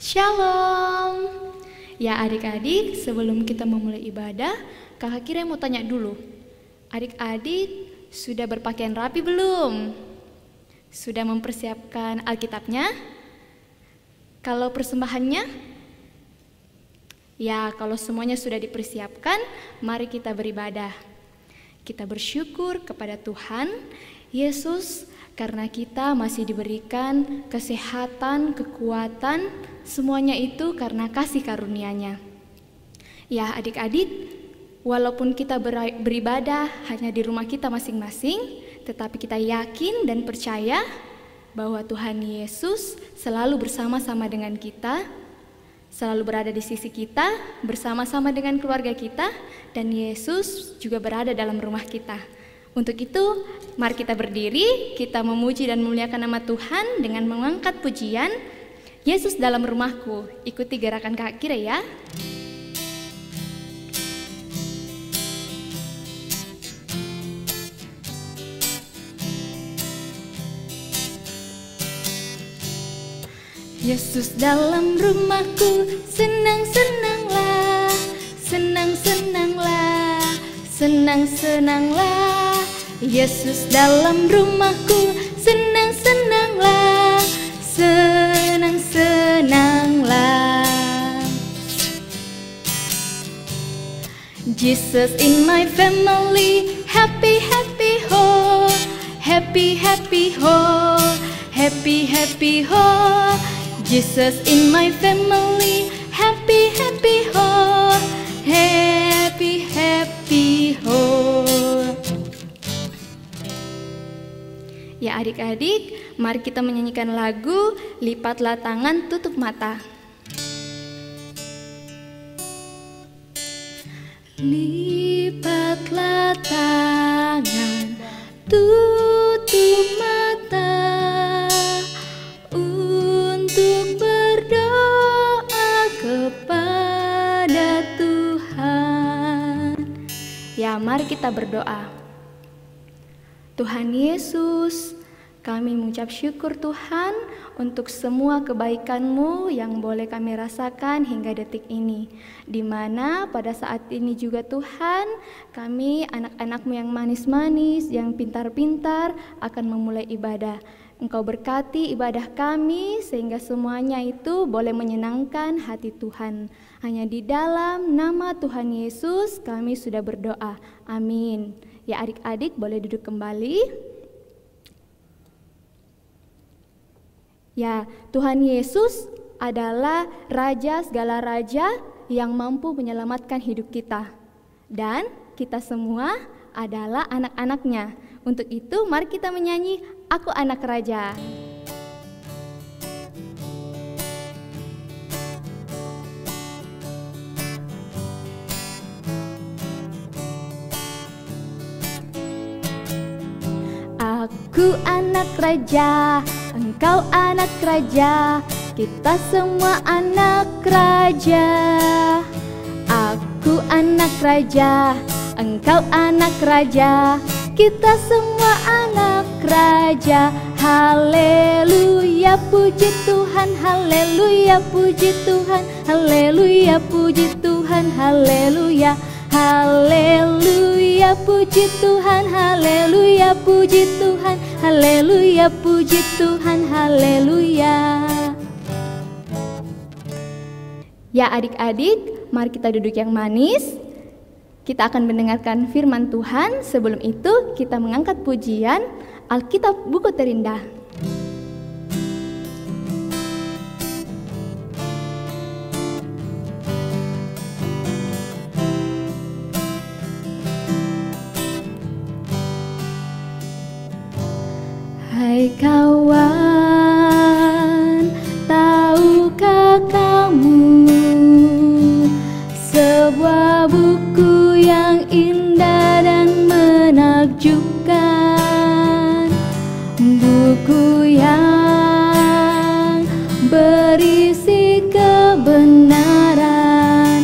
Shalom. Ya adik-adik, sebelum kita memulai ibadah, kakak Kira mau tanya dulu. Adik-adik sudah berpakaian rapi belum? Sudah mempersiapkan Alkitabnya? Kalau persembahannya? Ya, kalau semuanya sudah dipersiapkan, mari kita beribadah. Kita bersyukur kepada Tuhan Yesus karena kita masih diberikan kesehatan, kekuatan, semuanya itu karena kasih karunia-Nya. Ya adik-adik, walaupun kita beribadah hanya di rumah kita masing-masing, tetapi kita yakin dan percaya bahwa Tuhan Yesus selalu bersama-sama dengan kita, selalu berada di sisi kita, bersama-sama dengan keluarga kita, dan Yesus juga berada dalam rumah kita. Untuk itu, mari kita berdiri, kita memuji dan memuliakan nama Tuhan dengan mengangkat pujian, Yesus dalam rumahku. Ikuti gerakan kakak Kira ya. Yesus dalam rumahku, senang-senanglah, senang-senanglah, senang-senanglah. Yesus dalam rumahku, senang-senanglah, senang-senanglah. Jesus in my family, happy, happy, ho, happy, happy, ho, happy, happy, ho. Jesus in my family, happy, happy, ho, happy, happy, ho. Ya adik-adik, mari kita menyanyikan lagu Lipatlah Tangan Tutup Mata. Lipatlah tangan tutup mata untuk berdoa kepada Tuhan. Ya, mari kita berdoa. Tuhan Yesus, kami mengucap syukur Tuhan untuk semua kebaikan-Mu yang boleh kami rasakan hingga detik ini. Di mana pada saat ini juga Tuhan, kami anak-anak-Mu yang manis-manis, yang pintar-pintar akan memulai ibadah. Engkau berkati ibadah kami sehingga semuanya itu boleh menyenangkan hati Tuhan. Hanya di dalam nama Tuhan Yesus kami sudah berdoa. Amin. Ya adik-adik boleh duduk kembali. Ya, Tuhan Yesus adalah Raja segala raja yang mampu menyelamatkan hidup kita. Dan kita semua adalah anak-anaknya. Untuk itu mari kita menyanyi Aku Anak Raja. Aku anak raja, engkau anak raja, kita semua anak raja. Aku anak raja, engkau anak raja, kita semua anak raja. Haleluya, puji Tuhan, haleluya, puji Tuhan, haleluya, puji Tuhan, haleluya. Haleluya, puji Tuhan, haleluya, puji Tuhan, haleluya, puji Tuhan, haleluya. Ya adik-adik, mari kita duduk yang manis. Kita akan mendengarkan firman Tuhan. Sebelum itu kita mengangkat pujian Alkitab Buku Terindah. Hai kawan, tahukah kamu sebuah buku yang indah dan menakjubkan, buku yang berisi kebenaran,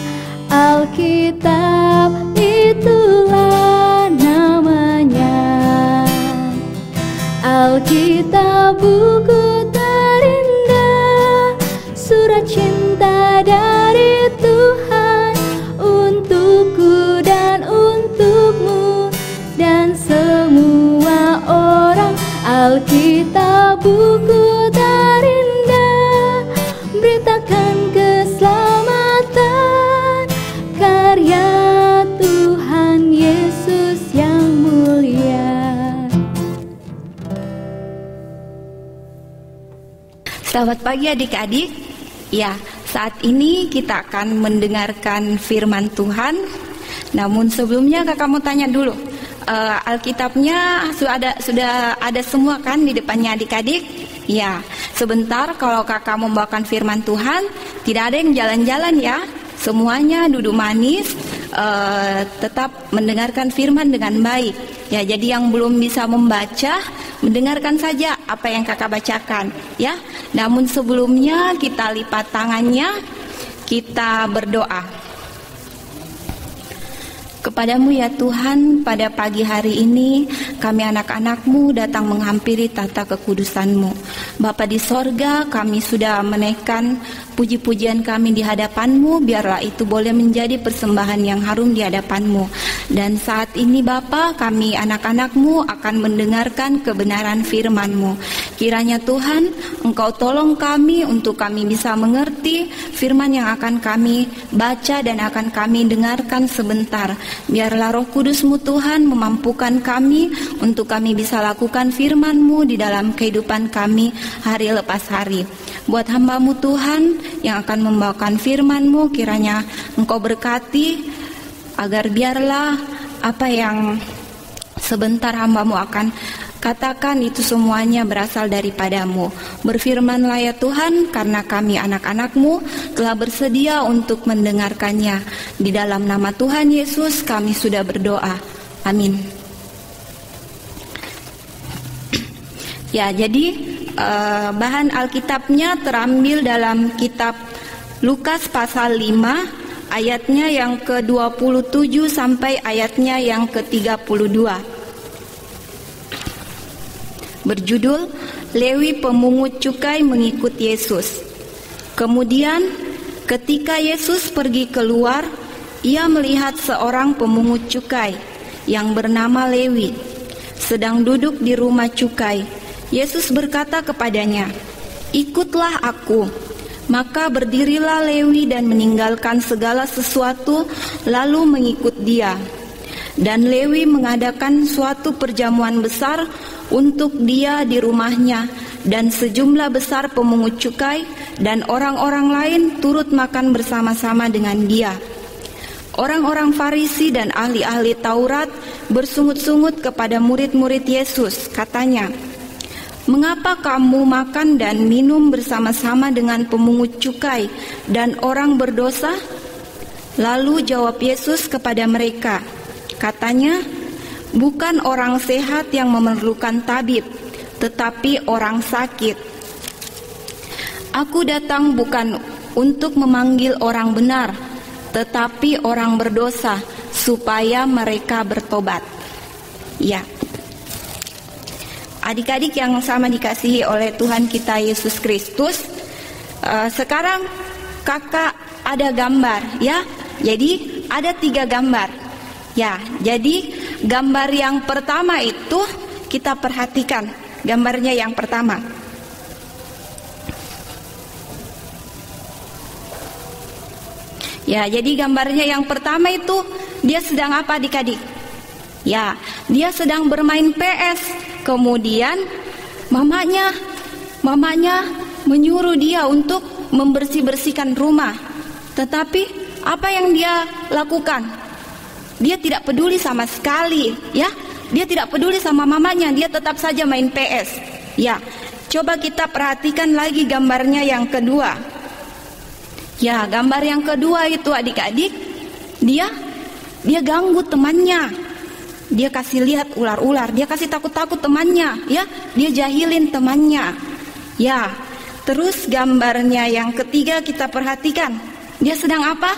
Alkitab itulah namanya. Alkitab buku terindah, surat cinta buku terindah, beritakan keselamatan karya Tuhan Yesus yang mulia. Selamat pagi adik-adik. Ya, saat ini kita akan mendengarkan firman Tuhan. Namun sebelumnya kakak mau tanya dulu, Alkitabnya sudah ada semua kan di depannya adik-adik? Ya, sebentar kalau kakak membawakan firman Tuhan, tidak ada yang jalan-jalan ya. Semuanya duduk manis, tetap mendengarkan firman dengan baik. Ya, jadi yang belum bisa membaca, mendengarkan saja apa yang kakak bacakan ya. Namun sebelumnya kita lipat tangannya, kita berdoa. Kepadamu ya Tuhan, pada pagi hari ini kami anak-anak-Mu datang menghampiri tata kekudusan-Mu. Bapa di sorga, kami sudah menaikkan puji-pujian kami di hadapan-Mu, biarlah itu boleh menjadi persembahan yang harum di hadapan-Mu. Dan saat ini Bapa, kami anak-anak-Mu akan mendengarkan kebenaran firman-Mu. Kiranya Tuhan, Engkau tolong kami untuk kami bisa mengerti firman yang akan kami baca dan akan kami dengarkan sebentar. Biarlah Roh Kudus-Mu Tuhan memampukan kami untuk kami bisa lakukan firman-Mu di dalam kehidupan kami hari lepas hari. Buat hamba-Mu Tuhan yang akan membawakan firman-Mu, kiranya Engkau berkati agar biarlah apa yang sebentar hamba-Mu akan katakan itu semuanya berasal daripada-Mu. Berfirmanlah ya Tuhan, karena kami anak-anak-Mu telah bersedia untuk mendengarkannya. Di dalam nama Tuhan Yesus kami sudah berdoa. Amin. Ya, jadi bahan Alkitabnya terambil dalam kitab Lukas pasal 5 ayatnya yang ke-27 sampai ayatnya yang ke-32. Berjudul Lewi pemungut cukai mengikut Yesus. Kemudian ketika Yesus pergi keluar, ia melihat seorang pemungut cukai yang bernama Lewi sedang duduk di rumah cukai. Yesus berkata kepadanya, "Ikutlah aku." Maka berdirilah Lewi dan meninggalkan segala sesuatu lalu mengikut dia. Dan Lewi mengadakan suatu perjamuan besar untuk dia di rumahnya, dan sejumlah besar pemungut cukai dan orang-orang lain turut makan bersama-sama dengan dia. Orang-orang Farisi dan ahli-ahli Taurat bersungut-sungut kepada murid-murid Yesus, katanya, "Mengapa kamu makan dan minum bersama-sama dengan pemungut cukai dan orang berdosa?" Lalu jawab Yesus kepada mereka, katanya, "Bukan orang sehat yang memerlukan tabib, tetapi orang sakit. Aku datang bukan untuk memanggil orang benar, tetapi orang berdosa, supaya mereka bertobat." Ya, adik-adik yang sama dikasihi oleh Tuhan kita Yesus Kristus, sekarang kakak ada gambar ya. Jadi ada 3 gambar. Ya, jadi gambar yang pertama itu kita perhatikan. Gambarnya yang pertama. Ya, jadi gambarnya yang pertama itu dia sedang apa adik-adik? Ya, dia sedang bermain PS. Kemudian mamanya menyuruh dia untuk membersih-bersihkan rumah. Tetapi apa yang dia lakukan? Dia tidak peduli sama sekali, ya. Dia tidak peduli sama mamanya, dia tetap saja main PS. Ya, coba kita perhatikan lagi gambarnya yang kedua. Ya, gambar yang kedua itu adik-adik, dia ganggu temannya. Dia kasih lihat ular-ular, dia kasih takut-takut temannya, ya. Dia jahilin temannya. Ya, terus gambarnya yang ketiga kita perhatikan. Dia sedang apa?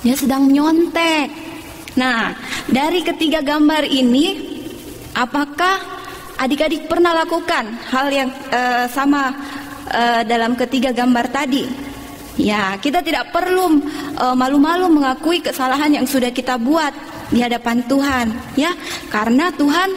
Dia sedang nyontek. Nah, dari ketiga gambar ini, apakah adik-adik pernah lakukan hal yang sama dalam ketiga gambar tadi? Ya, kita tidak perlu malu-malu mengakui kesalahan yang sudah kita buat di hadapan Tuhan, ya, karena Tuhan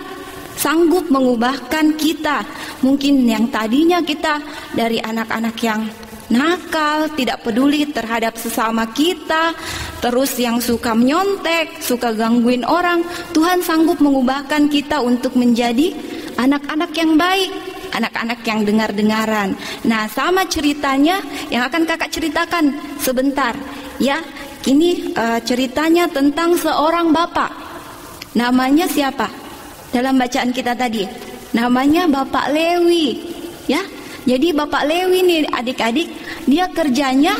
sanggup mengubahkan kita. Mungkin yang tadinya kita dari anak-anak yang nakal, tidak peduli terhadap sesama kita, terus yang suka menyontek, suka gangguin orang, Tuhan sanggup mengubahkan kita untuk menjadi anak-anak yang baik, anak-anak yang dengar-dengaran. Nah, sama ceritanya yang akan kakak ceritakan sebentar ya. Ini ceritanya tentang seorang bapak. Namanya siapa? Dalam bacaan kita tadi, namanya Bapak Lewi ya. Jadi Bapak Lewi nih adik-adik, dia kerjanya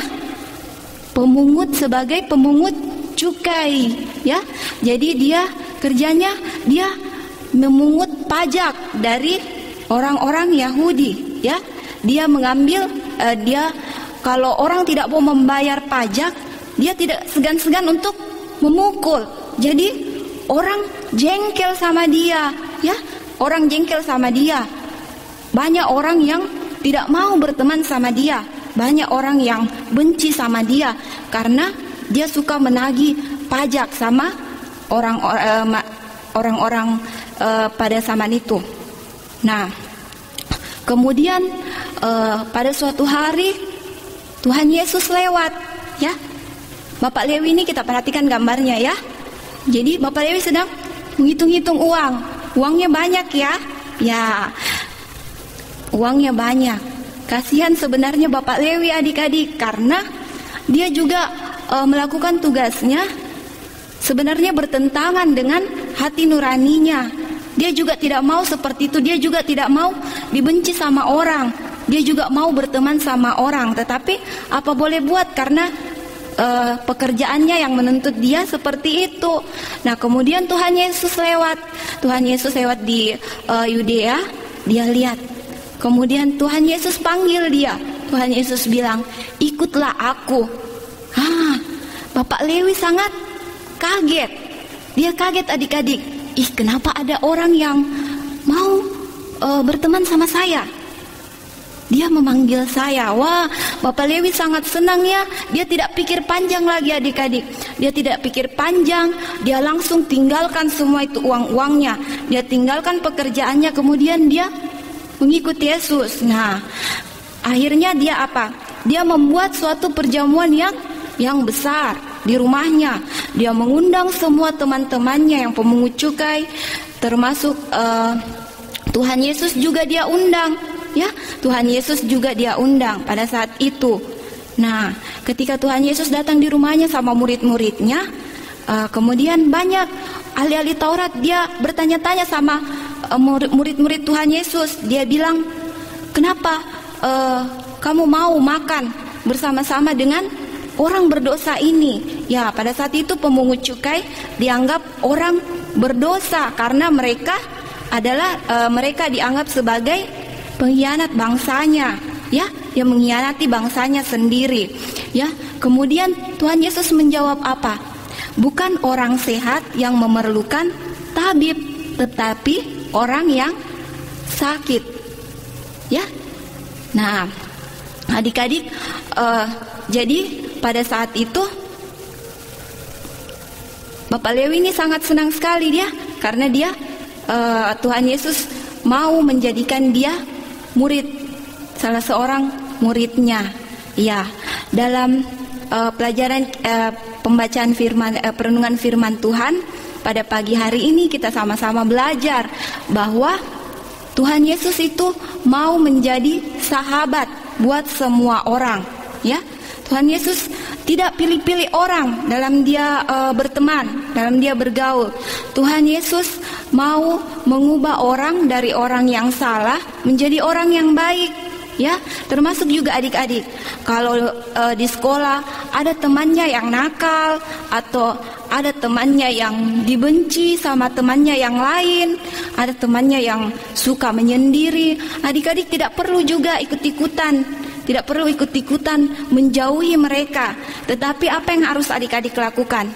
sebagai pemungut cukai ya. Jadi dia kerjanya dia memungut pajak dari orang-orang Yahudi ya. Dia mengambil dia kalau orang tidak mau membayar pajak, dia tidak segan-segan untuk memukul. Jadi orang jengkel sama dia ya. Orang jengkel sama dia. Banyak orang yang tidak mau berteman sama dia. Banyak orang yang benci sama dia karena dia suka menagih pajak sama orang-orang pada zaman itu. Nah, kemudian pada suatu hari Tuhan Yesus lewat ya. Bapak Lewi ini kita perhatikan gambarnya ya. Jadi Bapak Lewi sedang menghitung-hitung uang. Uangnya banyak ya. Ya, uangnya banyak. Kasihan sebenarnya Bapak Lewi adik-adik, karena dia juga melakukan tugasnya sebenarnya bertentangan dengan hati nuraninya. Dia juga tidak mau seperti itu. Dia juga tidak mau dibenci sama orang. Dia juga mau berteman sama orang. Tetapi apa boleh buat, karena pekerjaannya yang menuntut dia seperti itu. Nah, kemudian Tuhan Yesus lewat. Tuhan Yesus lewat di Yudea. Dia lihat. Kemudian Tuhan Yesus panggil dia. Tuhan Yesus bilang, ikutlah aku. Bapak Lewi sangat kaget. Dia kaget adik-adik. Ih, kenapa ada orang yang mau berteman sama saya? Dia memanggil saya. Wah, Bapak Lewi sangat senang ya. Dia tidak pikir panjang lagi adik-adik. Dia tidak pikir panjang. Dia langsung tinggalkan semua itu uang-uangnya. Dia tinggalkan pekerjaannya. Kemudian dia mengikuti Yesus. Nah, akhirnya dia apa? Dia membuat suatu perjamuan yang besar di rumahnya. Dia mengundang semua teman-temannya yang pemungut cukai, termasuk Tuhan Yesus juga dia undang. Ya, Tuhan Yesus juga dia undang pada saat itu. Nah, ketika Tuhan Yesus datang di rumahnya sama murid-muridnya, kemudian banyak ahli-ahli Taurat dia bertanya-tanya sama murid-murid Tuhan Yesus. Dia bilang, kenapa kamu mau makan bersama-sama dengan orang berdosa ini? Ya, pada saat itu pemungut cukai dianggap orang berdosa karena mereka dianggap sebagai pengkhianat bangsanya, ya, yang mengkhianati bangsanya sendiri, ya. Kemudian Tuhan Yesus menjawab apa? Bukan orang sehat yang memerlukan tabib, tetapi orang yang sakit, ya. Nah, adik-adik, jadi pada saat itu Bapak Lewi ini sangat senang sekali dia, karena dia Tuhan Yesus mau menjadikan dia murid, salah seorang muridnya. Ya, dalam pelajaran pembacaan firman, perenungan firman Tuhan pada pagi hari ini kita sama-sama belajar bahwa Tuhan Yesus itu mau menjadi sahabat buat semua orang. Ya, Tuhan Yesus tidak pilih-pilih orang dalam dia berteman, dalam dia bergaul. Tuhan Yesus mau mengubah orang dari orang yang salah menjadi orang yang baik, ya. Termasuk juga adik-adik. Kalau di sekolah ada temannya yang nakal, atau ada temannya yang dibenci sama temannya yang lain, ada temannya yang suka menyendiri, adik-adik tidak perlu juga ikut-ikutan. Tidak perlu ikut-ikutan menjauhi mereka. Tetapi apa yang harus adik-adik lakukan?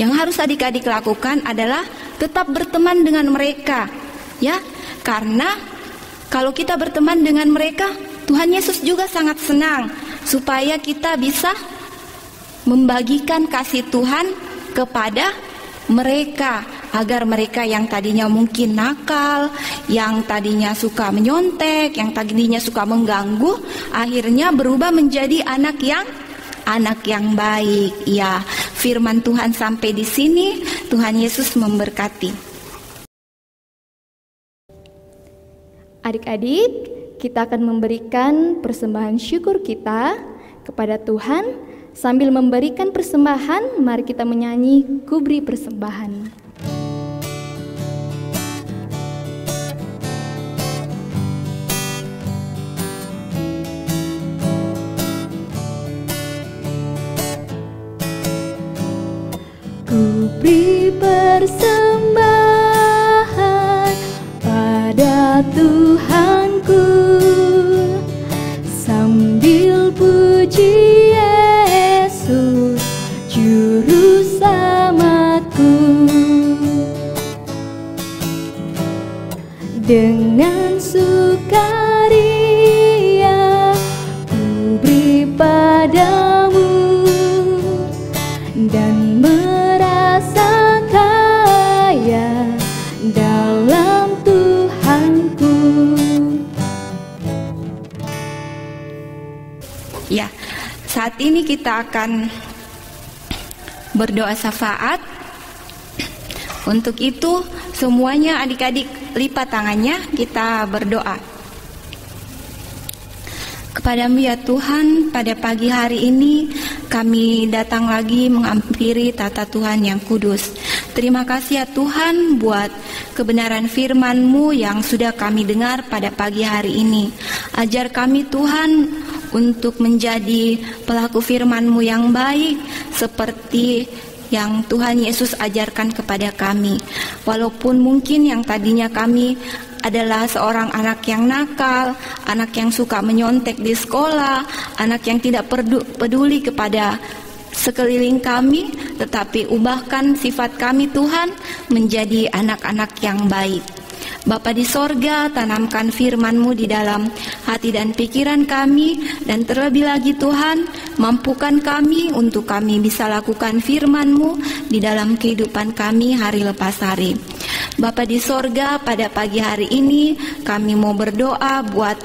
Yang harus adik-adik lakukan adalah tetap berteman dengan mereka, ya. Karena kalau kita berteman dengan mereka, Tuhan Yesus juga sangat senang supaya kita bisa membagikan kasih Tuhan kepada mereka. agar mereka yang tadinya mungkin nakal, yang tadinya suka menyontek, yang tadinya suka mengganggu, akhirnya berubah menjadi anak yang baik. Ya, firman Tuhan sampai di sini. Tuhan Yesus memberkati. Adik-adik, kita akan memberikan persembahan syukur kita kepada Tuhan. Sambil memberikan persembahan, mari kita menyanyi Ku Beri Persembahan. Ku beri persembahan pada Tuhanku, sambil puji Yesus Juru Selamatku. Dengan sukaria ku beri padamu dan merasa kaya dalam Tuhanku. Ya, saat ini kita akan berdoa syafaat. Untuk itu semuanya adik-adik lipat tangannya, kita berdoa. Kepadamu ya Tuhan, pada pagi hari ini kami datang lagi menghampiri tata Tuhan yang kudus. Terima kasih ya Tuhan buat kebenaran firman-Mu yang sudah kami dengar pada pagi hari ini. Ajar kami Tuhan untuk menjadi pelaku firman-Mu yang baik seperti yang Tuhan Yesus ajarkan kepada kami. Walaupun mungkin yang tadinya kami adalah seorang anak yang nakal, anak yang suka menyontek di sekolah, anak yang tidak peduli kepada sekeliling kami, tetapi ubahkan sifat kami Tuhan menjadi anak-anak yang baik. Bapa di sorga, tanamkan firman-Mu di dalam hati dan pikiran kami, dan terlebih lagi Tuhan, mampukan kami untuk kami bisa lakukan firman-Mu di dalam kehidupan kami hari lepas hari. Bapa di sorga, pada pagi hari ini kami mau berdoa buat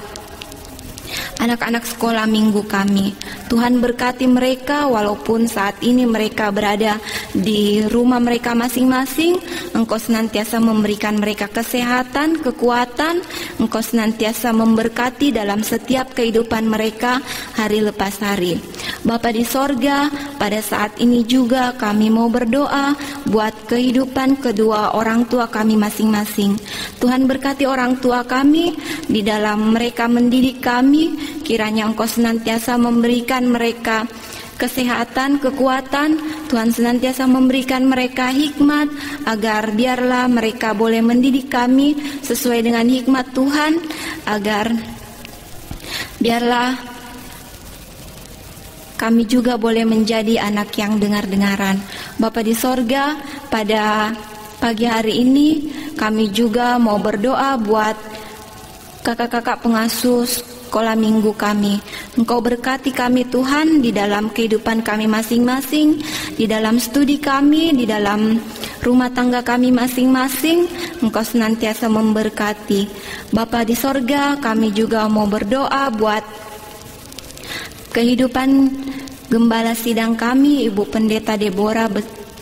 anak-anak sekolah minggu kami. Tuhan berkati mereka walaupun saat ini mereka berada di rumah mereka masing-masing. Engkau senantiasa memberikan mereka kesehatan, kekuatan. Engkau senantiasa memberkati dalam setiap kehidupan mereka hari lepas hari. Bapa di sorga, pada saat ini juga kami mau berdoa buat kehidupan kedua orang tua kami masing-masing. Tuhan berkati orang tua kami di dalam mereka mendidik kami. Kiranya Engkau senantiasa memberikan mereka kesehatan, kekuatan. Tuhan senantiasa memberikan mereka hikmat, agar biarlah mereka boleh mendidik kami sesuai dengan hikmat Tuhan, agar biarlah kami juga boleh menjadi anak yang dengar-dengaran. Bapa di sorga, pada pagi hari ini kami juga mau berdoa buat kakak-kakak pengasuh sekolah minggu kami. Engkau berkati kami Tuhan di dalam kehidupan kami masing-masing, di dalam studi kami, di dalam rumah tangga kami masing-masing. Engkau senantiasa memberkati. Bapa di sorga, kami juga mau berdoa buat kehidupan gembala sidang kami, Ibu Pendeta Deborah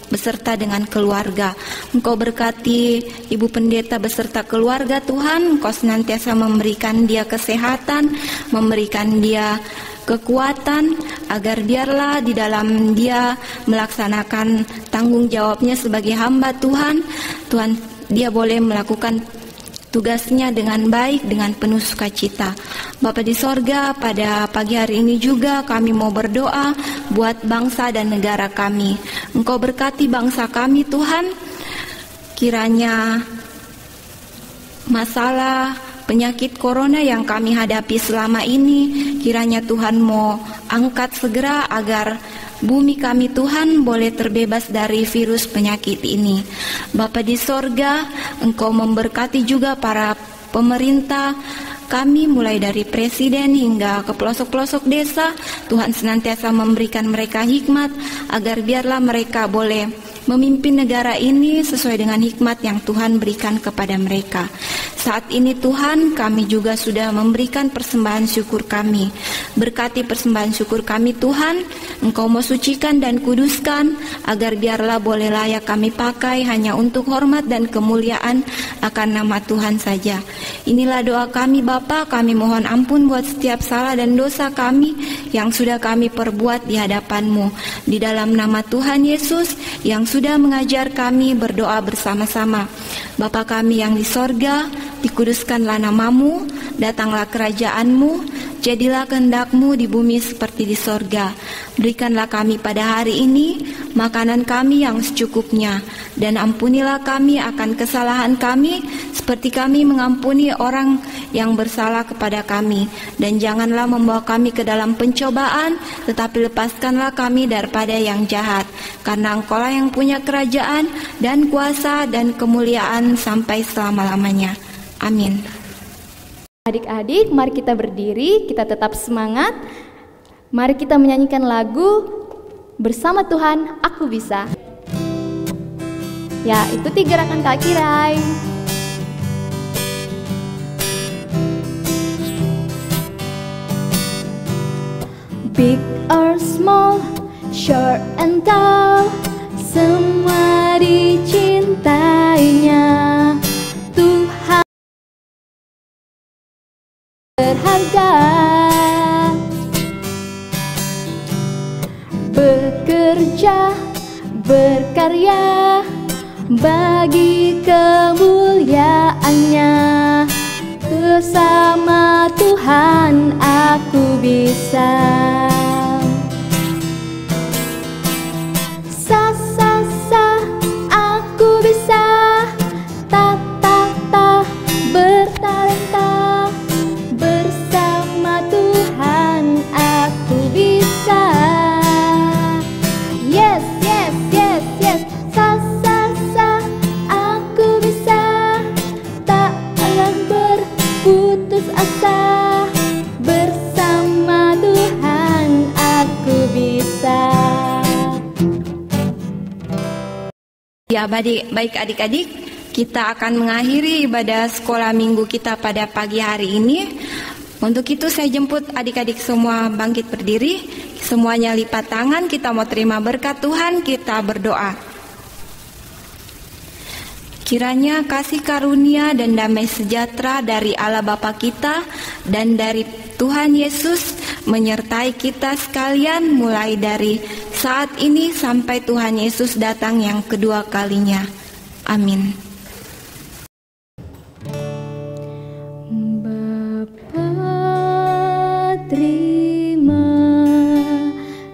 beserta dengan keluarga. Engkau berkati Ibu Pendeta beserta keluarga Tuhan. Engkau senantiasa memberikan dia kesehatan, memberikan dia kekuatan, agar biarlah di dalam dia melaksanakan tanggung jawabnya sebagai hamba Tuhan. Tuhan, dia boleh melakukan tugasnya dengan baik, dengan penuh sukacita. Bapa di sorga, pada pagi hari ini juga kami mau berdoa buat bangsa dan negara kami. Engkau berkati bangsa kami Tuhan. Kiranya masalah penyakit corona yang kami hadapi selama ini, kiranya Tuhan mau angkat segera agar bumi kami Tuhan boleh terbebas dari virus penyakit ini. Bapa di sorga, Engkau memberkati juga para pemerintah kami, mulai dari presiden hingga ke pelosok-pelosok desa. Tuhan senantiasa memberikan mereka hikmat, agar biarlah mereka boleh memimpin negara ini sesuai dengan hikmat yang Tuhan berikan kepada mereka. Saat ini Tuhan, kami juga sudah memberikan persembahan syukur kami. Berkati persembahan syukur kami Tuhan, Engkau mau sucikan dan kuduskan, agar biarlah boleh layak kami pakai hanya untuk hormat dan kemuliaan akan nama Tuhan saja. Inilah doa kami Bapa, kami mohon ampun buat setiap salah dan dosa kami yang sudah kami perbuat di hadapan-Mu. Di dalam nama Tuhan Yesus yang sudah mengajar kami berdoa bersama-sama. Bapa kami yang di sorga, dikuduskanlah nama-Mu, datanglah kerajaan-Mu, jadilah kehendak-Mu di bumi seperti di sorga. Berikanlah kami pada hari ini makanan kami yang secukupnya, dan ampunilah kami akan kesalahan kami, seperti kami mengampuni orang yang bersalah kepada kami. Dan janganlah membawa kami ke dalam pencobaan, tetapi lepaskanlah kami daripada yang jahat. Karena Engkau-lah yang punya kerajaan dan kuasa dan kemuliaan sampai selama-lamanya. Amin. Adik-adik, mari kita berdiri, kita tetap semangat. Mari kita menyanyikan lagu Bersama Tuhan Aku Bisa. Ya, ikuti gerakan kaki Rai. Big or small, short and tall, semua dicintainya. Tuhan berharga, bekerja, berkarya bagi kemuliaannya. Bersama Tuhan aku bisa. Aku bisa. Ta bertalenta. Bersama Tuhan aku bisa. Yes. Aku bisa. Taklah berputus asa. Bersama Tuhan aku bisa. Ya, baik adik-adik, kita akan mengakhiri ibadah sekolah minggu kita pada pagi hari ini. Untuk itu saya jemput adik-adik semua bangkit berdiri. Semuanya lipat tangan, kita mau terima berkat Tuhan, kita berdoa. Kiranya kasih karunia dan damai sejahtera dari Allah Bapa kita dan dari Tuhan Yesus menyertai kita sekalian mulai dari saat ini sampai Tuhan Yesus datang yang kedua kalinya. Amin. Bapa, terima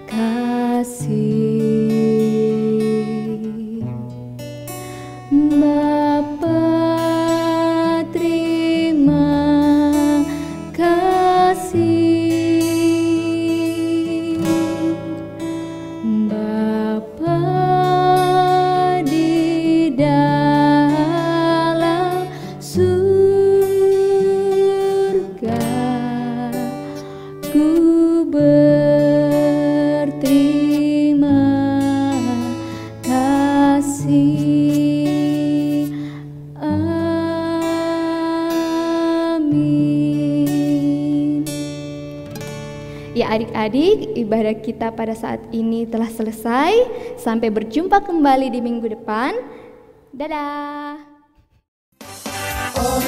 kasih. Bapa, terima kasih. Bapa di dalam surga, ku berterima kasih. Amin. Ya adik-adik, ibadah kita pada saat ini telah selesai. Sampai berjumpa kembali di minggu depan. Dadah. Oh,